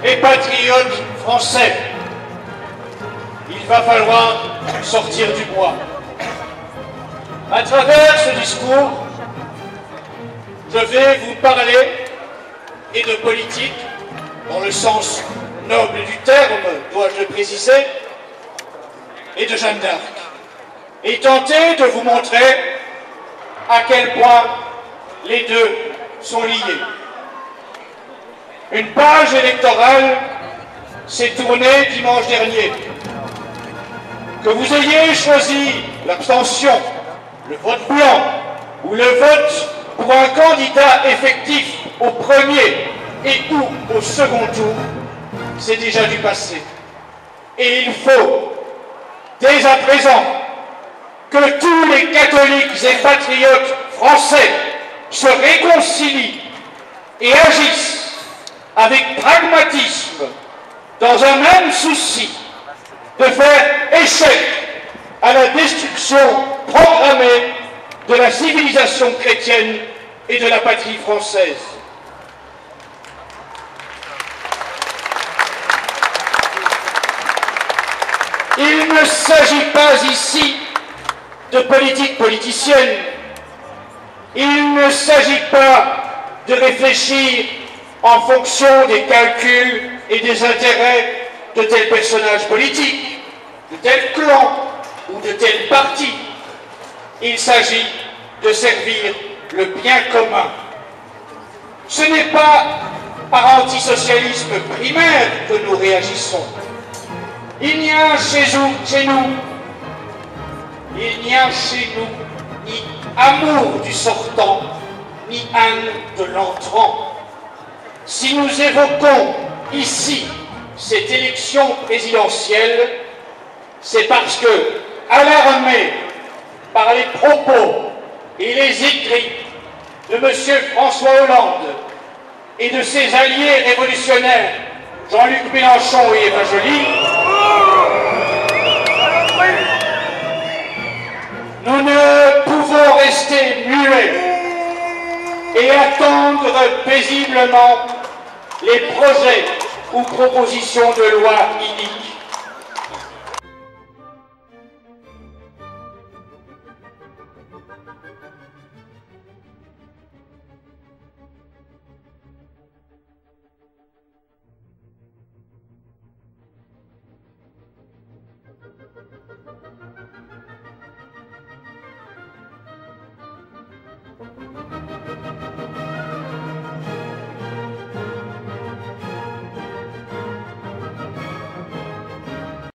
et patriotes français, il va falloir sortir du bois. À travers ce discours, je vais vous parler et de politique, dans le sens noble du terme, dois-je le préciser, et de Jeanne d'Arc, et tenter de vous montrer à quel point les deux sont liés. Une page électorale s'est tournée dimanche dernier. Que vous ayez choisi l'abstention, le vote blanc ou le vote pour un candidat effectif au premier et ou au second tour, c'est déjà du passé. Et il faut, dès à présent, que tous les catholiques et patriotes français se réconcilient et agissent avec pragmatisme dans un même souci de faire échec à la destruction programmée de la civilisation chrétienne et de la patrie française. Il ne s'agit pas ici de politique politicienne. Il ne s'agit pas de réfléchir en fonction des calculs et des intérêts de tel personnage politique, de tel clan ou de tel parti. Il s'agit de servir le bien commun. Ce n'est pas par antisocialisme primaire que nous réagissons. Il n'y a chez nous ni amour du sortant, ni haine de l'entrant. Si nous évoquons ici cette élection présidentielle, c'est parce que, alarmés par les propos et les écrits de M. François Hollande et de ses alliés révolutionnaires, Jean-Luc Mélenchon et Eva Joly, nous ne pouvons rester muets et attendre paisiblement les projets ou propositions de loi iniques.